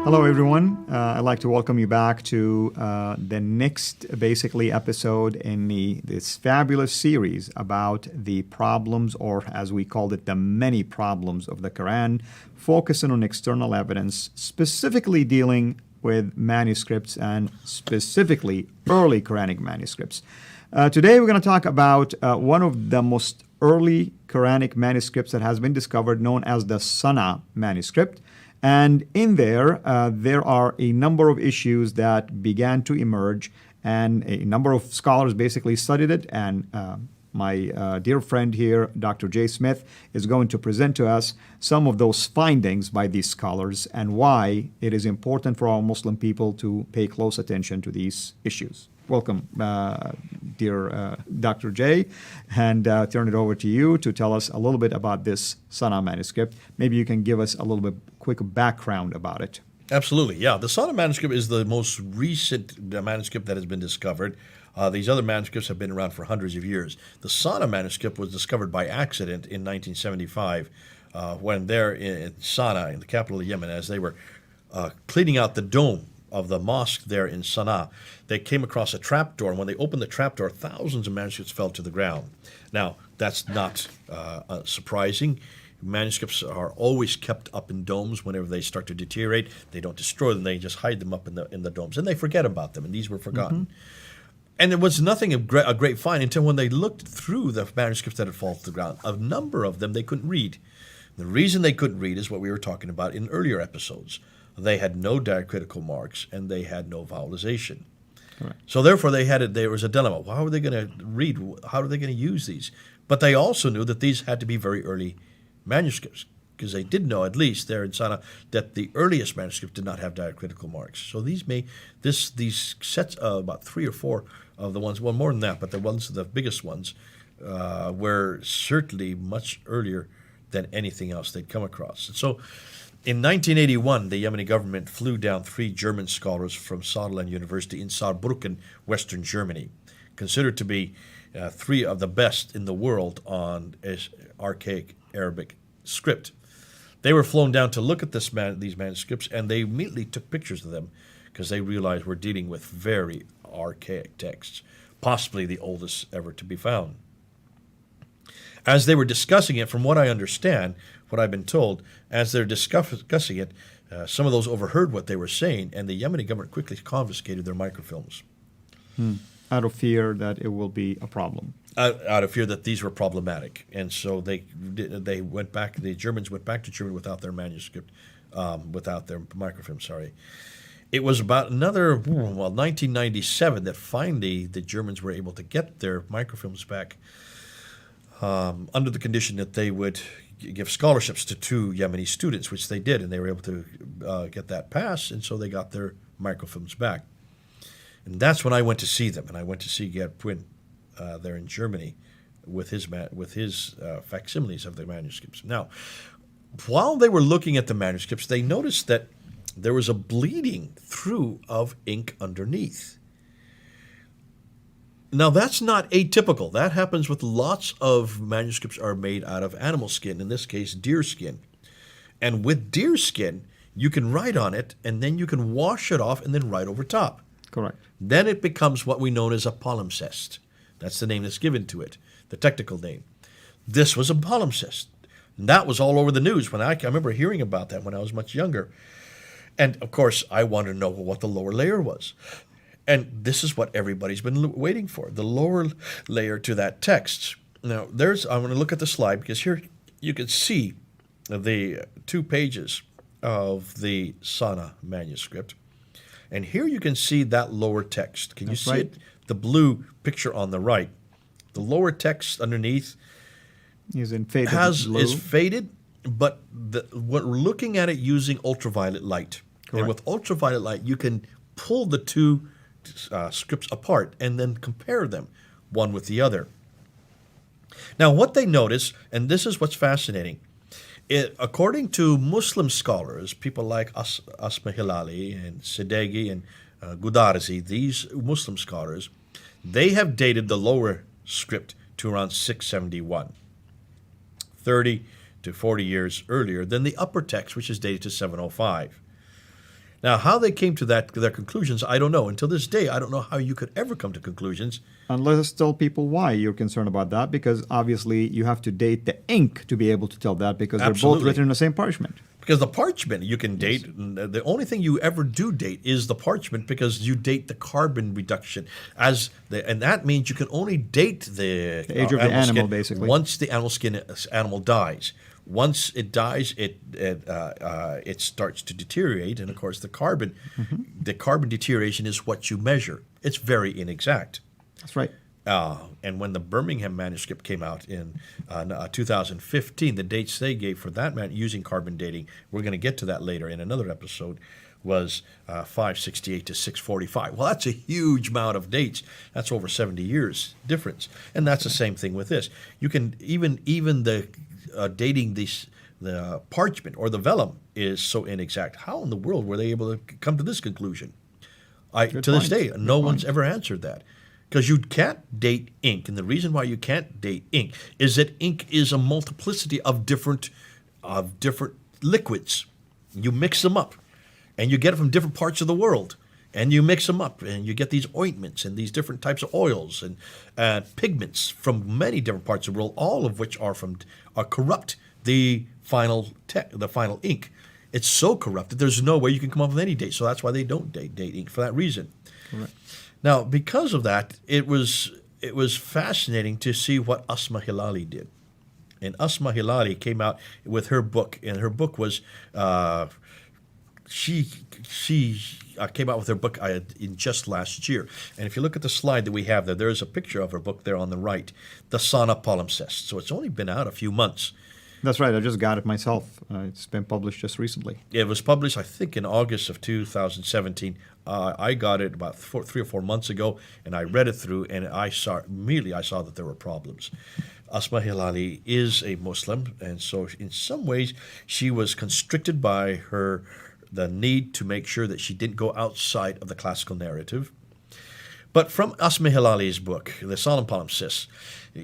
Hello, everyone. I'd like to welcome you back to the next, basically, episode in this fabulous series about the problems, or as we called it, the many problems of the Quran, focusing on external evidence, specifically dealing with manuscripts and specifically early Quranic manuscripts. Today, we're going to talk about one of the most early Quranic manuscripts that has been discovered, known as the Sunnah manuscript. And in there, there are a number of issues that began to emerge, and a number of scholars basically studied it. And my dear friend here, Dr. Jay Smith, is going to present to us some of those findings by these scholars and why it is important for our Muslim people to pay close attention to these issues. Welcome, dear Dr. Jay, and turn it over to you to tell us a little bit about this Sunnah manuscript. Maybe you can give us a little bit quick background about it. Absolutely, yeah. The Sunnah manuscript is the most recent manuscript that has been discovered. These other manuscripts have been around for hundreds of years. The Sunnah manuscript was discovered by accident in 1975 when they're in Sana'a, in the capital of Yemen, as they were cleaning out the dome of the mosque there in Sana'a. They came across a trapdoor, and when they opened the trapdoor, thousands of manuscripts fell to the ground. Now, that's not surprising. Manuscripts are always kept up in domes. Whenever they start to deteriorate, they don't destroy them. They just hide them up in the domes, and they forget about them, and these were forgotten. And there was nothing a great find until when they looked through the manuscripts that had fallen to the ground. A number of them they couldn't read. The reason they couldn't read is what we were talking about in earlier episodes. They had no diacritical marks, and they had no vowelization. Correct. So therefore, there was a dilemma. How are they going to read? How are they going to use these? But they also knew that these had to be very early manuscripts, because they did know, at least there in Sana'a, that the earliest manuscript did not have diacritical marks. So these sets, about 3 or 4 of the ones, well, more than that, but the biggest ones, were certainly much earlier than anything else they'd come across. And so in 1981, the Yemeni government flew down 3 German scholars from Saarland University in Saarbrücken, Western Germany, considered to be 3 of the best in the world on archaic Arabic script. They were flown down to look at these manuscripts, and they immediately took pictures of them because they realized we're dealing with very archaic texts, possibly the oldest ever to be found. As they were discussing it, from what I understand, what I've been told, as they're discussing it, some of those overheard what they were saying, and the Yemeni government quickly confiscated their microfilms. Out of fear that it will be a problem. Out of fear that these were problematic. And so they went back, the Germans went back to Germany without their manuscript, without their microfilm, sorry. It was about 1997 that finally the Germans were able to get their microfilms back under the condition that they would give scholarships to 2 Yemeni students, which they did, and they were able to get that passed, and so they got their microfilms back. And that's when I went to see them, and I went to see Gerd Puin there in Germany with his facsimiles of the manuscripts. Now, while they were looking at the manuscripts, they noticed that there was a bleeding through of ink underneath. Now, that's not atypical. That happens with lots of manuscripts are made out of animal skin, in this case, deer skin. And with deer skin, you can write on it, and then you can wash it off and then write over top. Correct. Then it becomes what we know as a palimpsest. That's the name that's given to it, the technical name. This was a palimpsest. And that was all over the news. When I remember hearing about that when I was much younger. And, of course, I wanted to know what the lower layer was. And this is what everybody's been waiting for, the lower layer to that text. Now, I'm going to look at the slide, because here you can see the 2 pages of the Sunnah manuscript. And here you can see that lower text. Can you see it? The blue picture on the right. The lower text underneath is faded, but we're looking at it using ultraviolet light. Correct. And with ultraviolet light, you can pull the 2 scripts apart and then compare them one with the other. Now, what they notice, and this is what's fascinating, according to Muslim scholars, people like Asma Hilali and Sidegi and Gudarzi, these Muslim scholars, they have dated the lower script to around 671, 30 to 40 years earlier than the upper text, which is dated to 705. Now, how they came to their conclusions, I don't know. Until this day, I don't know how you could ever come to conclusions. And let us tell people why you're concerned about that, because obviously you have to date the ink to be able to tell that, because they're Absolutely. both written in the same parchment. Because the parchment you can date, the only thing you ever do date is the parchment, because you date the carbon reduction and that means you can only date the age of the animal, skin basically, once the animal dies. Once it dies, it starts to deteriorate, and of course the carbon deterioration is what you measure. It's very inexact. That's right. And when the Birmingham manuscript came out in 2015, the dates they gave for that using carbon dating, we're going to get to that later in another episode, was 568 to 645. Well, that's a huge amount of dates. That's over 70 years difference. And that's the same thing with this. You can even the dating the parchment or the vellum is so inexact. How in the world were they able to come to this conclusion? To this day, no one's ever answered that. Because you can't date ink, and the reason why you can't date ink is that ink is a multiplicity of different liquids. You mix them up, and you get it from different parts of the world, and you mix them up, and you get these ointments and these different types of oils and pigments from many different parts of the world, all of which are corrupt the final ink. It's so corrupted, there's no way you can come up with any date. So that's why they don't date ink for that reason. Correct. Now, because of that, it was fascinating to see what Asma Hilali did. And Asma Hilali came out with her book, and her book was she came out with her book in just last year. And if you look at the slide that we have there is a picture of her book there on the right, the Sunnah palimpsest. So it's only been out a few months. That's right. I just got it myself. It's been published just recently. It was published, I think, in August of 2017. I got it about 3 or 4 months ago, and I read it through, and immediately I saw that there were problems. Asma Hilali is a Muslim, and so in some ways she was constricted by the need to make sure that she didn't go outside of the classical narrative. But from Asma Hilali's book, The Solemn Palimpsest,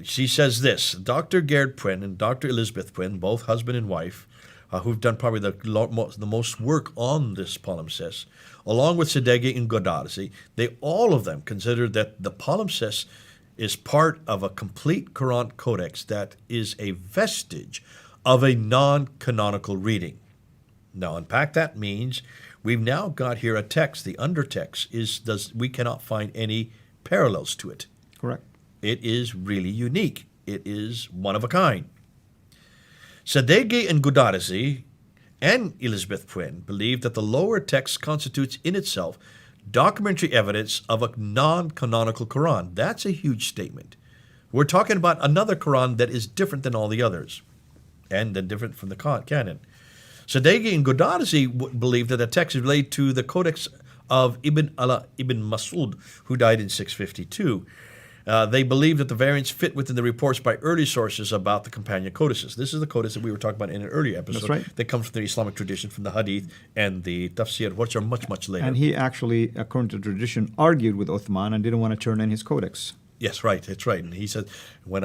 she says this: Dr. Gerd Puyn and Dr. Elizabeth Puyn, both husband and wife, who've done probably the most work on this palimpsest, along with Sadeghi and Godarzi, they all of them considered that the palimpsest is part of a complete Quran codex that is a vestige of a non-canonical reading. Now, unpack that means we've now got here a text. The undertext we cannot find any parallels to it. Correct. It is really unique. It is one of a kind. Sadeghi and Godarzi and Elizabeth Puyn believe that the lower text constitutes in itself documentary evidence of a non-canonical Quran. That's a huge statement. We're talking about another Quran that is different than all the others, and then different from the canon. Sadeghi and Godarzi believe that the text is related to the Codex of Ibn Mas'ud, who died in 652. They believe that the variants fit within the reports by early sources about the companion codices. This is the codex that we were talking about in an earlier episode. That's right. That comes from the Islamic tradition, from the Hadith and the Tafsir, which are much, much later. And he actually, according to tradition, argued with Uthman and didn't want to turn in his codex. Yes, right. That's right. And he said, when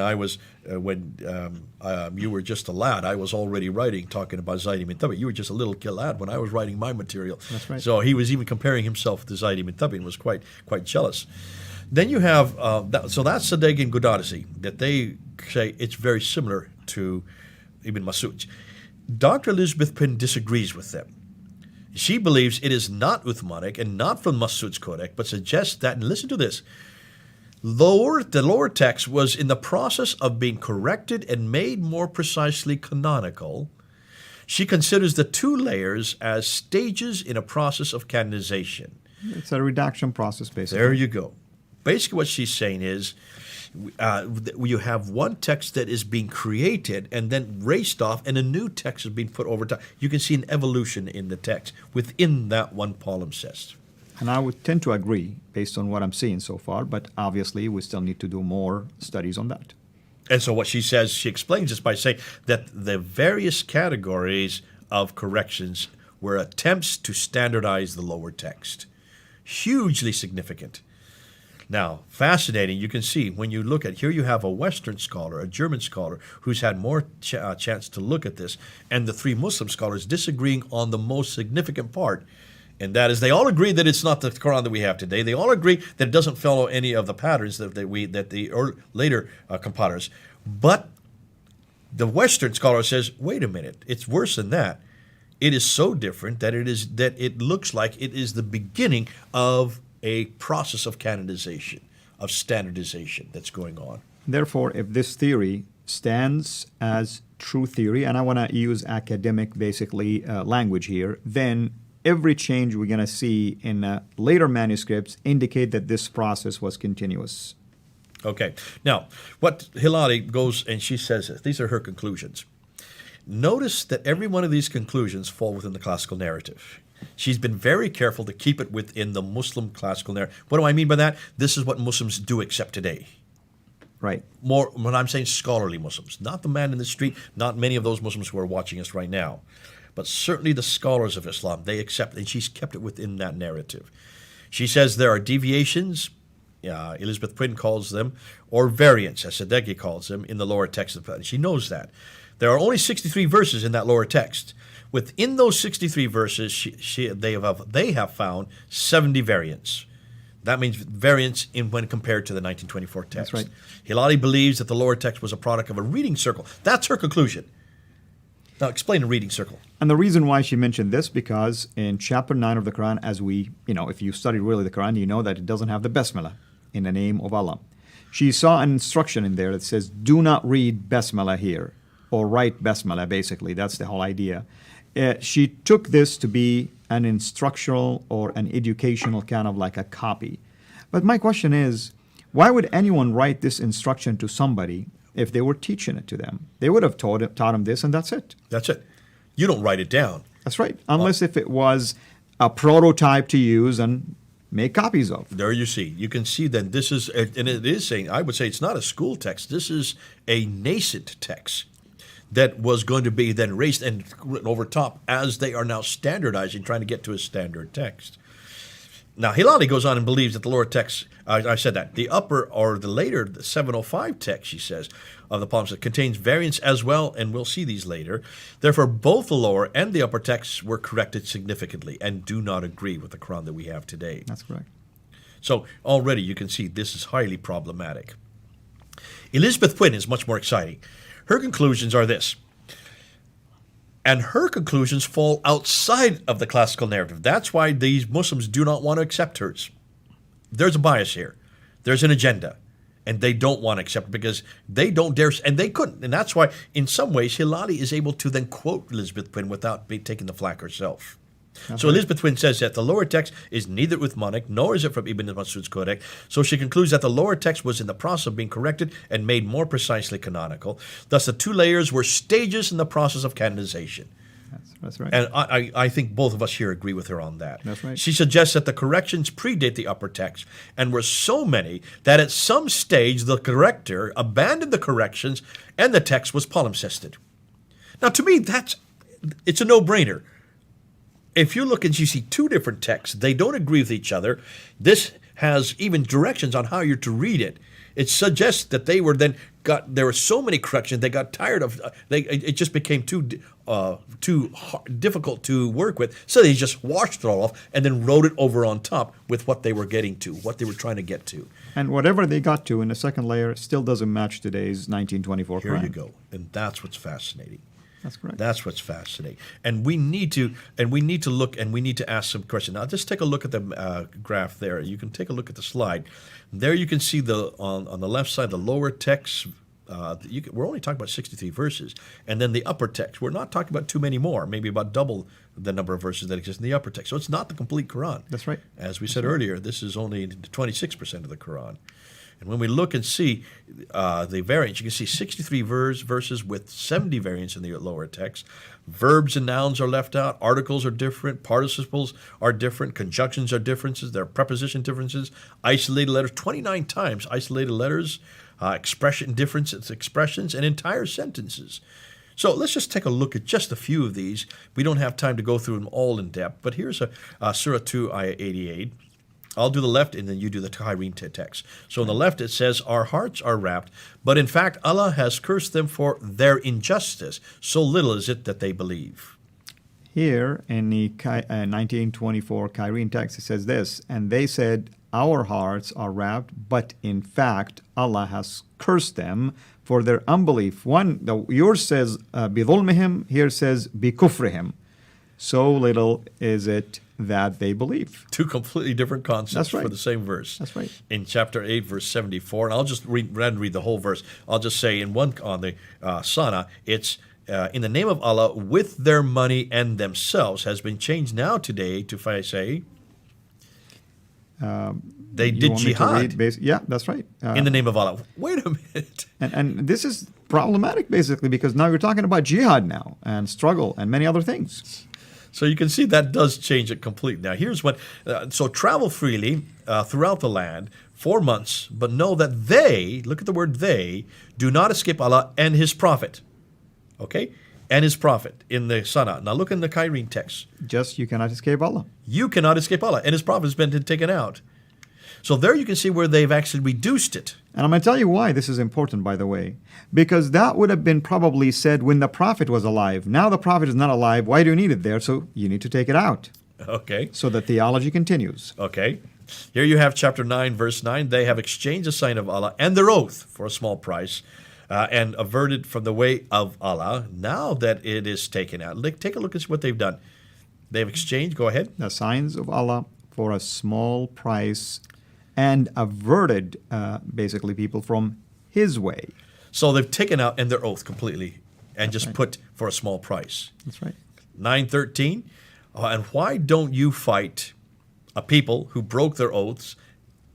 you were just a lad, I was already writing, talking about Zayd ibn Thabit. You were just a little lad when I was writing my material. That's right. So he was even comparing himself to Zayd ibn Thabit and was quite jealous. Then you have, so that's Sadeghi and Godarzi, that they say it's very similar to Ibn Mas'ud. Dr. Elizabeth Puyn disagrees with them. She believes it is not Uthmanic and not from Mas'ud's Codex, but suggests that, and listen to this, the lower text was in the process of being corrected and made more precisely canonical. She considers the two layers as stages in a process of canonization. It's a redaction process, basically. There you go. Basically what she's saying is you have one text that is being created and then raced off, and a new text is being put over time. You can see an evolution in the text within that one palimpsest. And I would tend to agree based on what I'm seeing so far, but obviously we still need to do more studies on that. And so what she says, she explains this by saying that the various categories of corrections were attempts to standardize the lower text. Hugely significant. Now, fascinating, you can see when you look at, here you have a Western scholar, a German scholar, who's had more chance to look at this, and the three Muslim scholars disagreeing on the most significant part. And that is, they all agree that it's not the Quran that we have today. They all agree that it doesn't follow any of the patterns that the later compilers. But the Western scholar says, wait a minute, it's worse than that. It is so different that it looks like it is the beginning of a process of canonization, of standardization that's going on. Therefore, if this theory stands as true theory, and I want to use academic, basically, language here, then every change we're going to see in later manuscripts indicate that this process was continuous. Okay. Now, what Hilali goes and she says this. These are her conclusions. Notice that every one of these conclusions fall within the classical narrative. She's been very careful to keep it within the Muslim classical narrative. What do I mean by that? This is what Muslims do accept today. Right. More when I'm saying scholarly Muslims, not the man in the street, not many of those Muslims who are watching us right now, but certainly the scholars of Islam, they accept, and she's kept it within that narrative. She says there are deviations, Elizabeth Quinn calls them, or variants, as Sadeghi calls them, in the lower text. She knows that. There are only 63 verses in that lower text. Within those 63 verses, they have found 70 variants. That means variants when compared to the 1924 text. That's right. Hilali believes that the lower text was a product of a reading circle. That's her conclusion. Now, explain a reading circle. And the reason why she mentioned this, because in chapter 9 of the Quran, as if you study really the Quran, you know that it doesn't have the Basmala in the name of Allah. She saw an instruction in there that says, do not read Basmala here, or write Basmala, basically. That's the whole idea. She took this to be an instructional or an educational kind of like a copy. But my question is, why would anyone write this instruction to somebody if they were teaching it to them? They would have taught them this, and that's it. That's it. You don't write it down. That's right. Unless if it was a prototype to use and make copies of. There you see. You can see then this is, and it is saying, I would say it's not a school text. This is a nascent text that was going to be then raised and written over top as they are now standardizing, trying to get to a standard text. Now, Hilali goes on and believes that the lower text, I said that, the upper or the later, the 705 text, she says, of the Psalms, contains variants as well, and we'll see these later. Therefore, both the lower and the upper texts were corrected significantly and do not agree with the Quran that we have today. That's correct. So already you can see this is highly problematic. Elizabeth Quinn is much more exciting. Her conclusions are this. And her conclusions fall outside of the classical narrative. That's why these Muslims do not want to accept hers. There's a bias here. There's an agenda. And they don't want to accept it because they don't dare, and they couldn't. And that's why, in some ways, Hilali is able to then quote Elizabeth Quinn without taking the flak herself. So Elizabeth Quinn says that the lower text is neither Uthmanic, nor is it from Ibn Masud's Codex. So she concludes that the lower text was in the process of being corrected and made more precisely canonical. Thus, the two layers were stages in the process of canonization. That's right. And I think both of us here agree with her on that. That's right. She suggests that the corrections predate the upper text and were so many that at some stage the corrector abandoned the corrections and the text was palimpsested. Now, to me, it's a no-brainer. If you look and you see two different texts, they don't agree with each other. This has even directions on how you're to read it. It suggests that there were so many corrections, they got tired of, it just became too difficult to work with, so they just washed it all off and then wrote it over on top with what they were getting to, what they were trying to get to. And whatever they got to in the second layer still doesn't match today's 1924 Here Quran. you go. And that's what's fascinating. That's correct. That's what's fascinating. And we need to look and we need to ask some questions. Now, just take a look at the graph there. You can take a look at the slide. There you can see on the left side, the lower text. We're only talking about 63 verses. And then the upper text. We're not talking about too many more, maybe about double the number of verses that exist in the upper text. So it's not the complete Quran. That's right. As we said earlier, this is only 26% of the Quran. And when we look and see the variants, you can see 63 verses with 70 variants in the lower text. Verbs and nouns are left out. Articles are different. Participles are different. Conjunctions are differences. There are preposition differences. Isolated letters, 29 times isolated letters, expression differences, expressions, and entire sentences. So let's just take a look at just a few of these. We don't have time to go through them all in depth, but here's Surah 2, Ayah 88. I'll do the left, and then you do the Tahireen text. So on the left, it says, our hearts are wrapped, but in fact, Allah has cursed them for their injustice. So little is it that they believe. Here in the 1924 Kyrene text, it says this, and they said, our hearts are wrapped, but in fact, Allah has cursed them for their unbelief. Yours says, بِظُلْمِهِمْ, here says, بِكُفْرِهِمْ. So little is it that they believe. Two completely different concepts for the same verse. That's right. In chapter 8, verse 74, and I'll just read the whole verse. I'll just say in one on the Sunnah, it's in the name of Allah, with their money and themselves, has been changed now today to say, they did jihad. Yeah, that's right. In the name of Allah. Wait a minute. And this is problematic, basically, because now you're talking about jihad now, and struggle, and many other things. So you can see that does change it completely. Now here's what, so travel freely throughout the land 4 months, but know that they, look at the word they, do not escape Allah and His Prophet. Okay? And His Prophet in the Sunnah. Now look in the Kyrene text. Just you cannot escape Allah. You cannot escape Allah. And His Prophet has been taken out. So there you can see where they've actually reduced it. And I'm going to tell you why this is important, by the way. Because that would have been probably said when the Prophet was alive. Now the Prophet is not alive. Why do you need it there? So you need to take it out. Okay. So the theology continues. Okay. Here you have chapter 9, verse 9. They have exchanged the sign of Allah and their oath for a small price and averted from the way of Allah. Now that it is taken out. Take a look at what they've done. They've exchanged, go ahead. The signs of Allah for a small price and averted, basically, people from His way. So they've taken out and their oath completely and just put for a small price. That's right. 9:13, and why don't you fight a people who broke their oaths,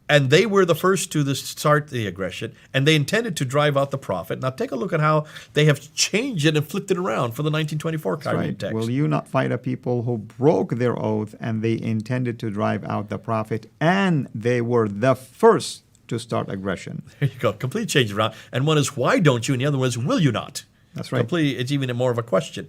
and they were the first to start the aggression, and they intended to drive out the Prophet. Now take a look at how they have changed it and flipped it around for the 1924 Kyrene text. Will you not fight a people who broke their oath and they intended to drive out the Prophet, and they were the first to start aggression? There you go. Complete change around. And one is, why don't you? And the other one is, will you not? That's right. Completely, it's even more of a question.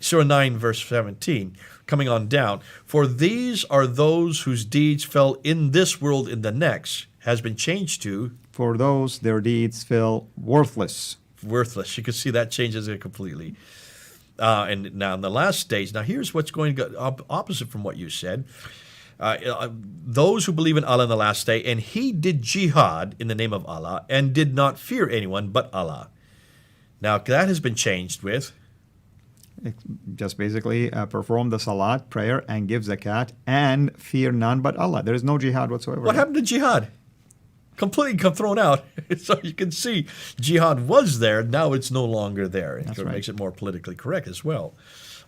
Surah 9, verse 17, coming on down. For these are those whose deeds fell in this world, in the next, has been changed to. For those, their deeds fell worthless. Worthless. You can see that changes it completely. And now in the last stage, now here's what's going to go opposite from what you said. Those who believe in Allah in the last day, and he did jihad in the name of Allah, and did not fear anyone but Allah. Now that has been changed with... Just basically perform the salat, prayer, and give zakat, and fear none but Allah. There is no jihad whatsoever. What happened to jihad? Completely thrown out. So you can see jihad was there, now it's no longer there. It makes it more politically correct as well.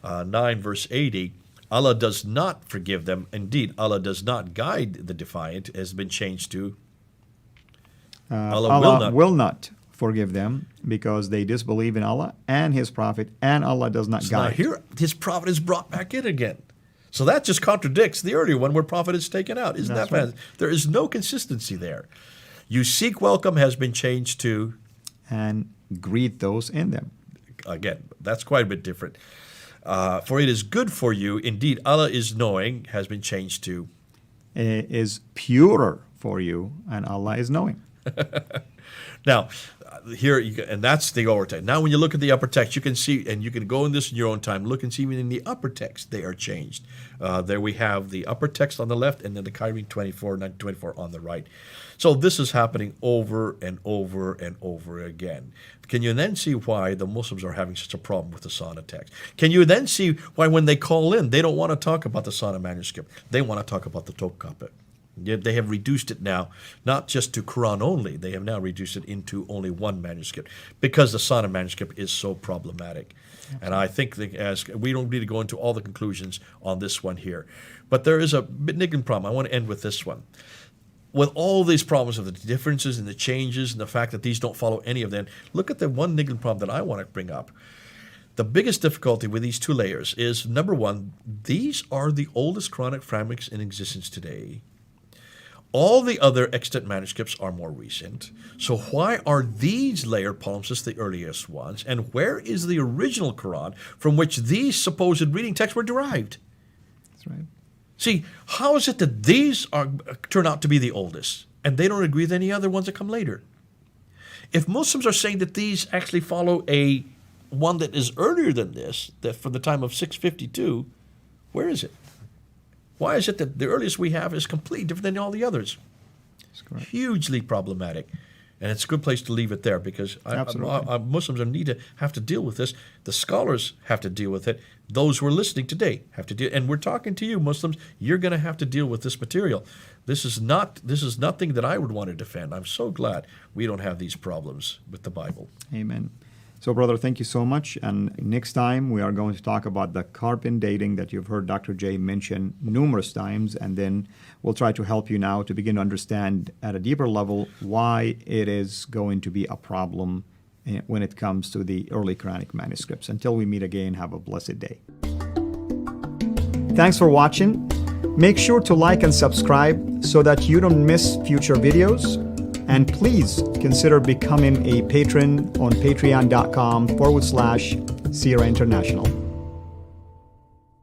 9 verse 80, Allah does not forgive them. Indeed, Allah does not guide the defiant, has been changed to Allah will not forgive them because they disbelieve in Allah and His Prophet, and Allah does not guide. Now here, His Prophet is brought back in again. So that just contradicts the earlier one where Prophet is taken out. Isn't that bad? There is no consistency there. You seek welcome has been changed to... And greet those in them. Again, that's quite a bit different. For it is good for you. Indeed, Allah is knowing has been changed to... Is purer for you, and Allah is knowing. Now, here, and that's the lower text. Now, when you look at the upper text, you can see, and you can go in this in your own time, look and see even in the upper text, they are changed. There we have the upper text on the left, and then the Kyrene 1924 on the right. So this is happening over and over and over again. Can you then see why the Muslims are having such a problem with the Sunnah text? Can you then see why when they call in, they don't want to talk about the Sunnah manuscript. They want to talk about the Topkapi. They have reduced it now, not just to Quran only. They have now reduced it into only one manuscript because the Sunnah manuscript is so problematic. Okay. And I think that as we don't need to go into all the conclusions on this one here. But there is a niggling problem. I want to end with this one. With all these problems of the differences and the changes and the fact that these don't follow any of them, look at the one niggling problem that I want to bring up. The biggest difficulty with these two layers is, number one, these are the oldest Quranic fragments in existence today. All the other extant manuscripts are more recent. So why are these layered palimpsests the earliest ones? And where is the original Quran from which these supposed reading texts were derived? That's right. See, how is it that these turn out to be the oldest and they don't agree with any other ones that come later? If Muslims are saying that these actually follow one that is earlier than this, that from the time of 652, Where is it? Why is it that the earliest we have is completely different than all the others? That's correct. Hugely problematic. And it's a good place to leave it there because Muslims have to deal with this. The scholars have to deal with it. Those who are listening today have to deal. And we're talking to you, Muslims. You're going to have to deal with this material. This is nothing that I would want to defend. I'm so glad we don't have these problems with the Bible. Amen. So, brother, thank you so much. And next time we are going to talk about the carbon dating that you've heard Dr. J mention numerous times. And then we'll try to help you now to begin to understand at a deeper level why it is going to be a problem when it comes to the early Quranic manuscripts. Until we meet again, have a blessed day. Thanks for watching. Make sure to like and subscribe so that you don't miss future videos. And please consider becoming a patron on patreon.com/Sierra International.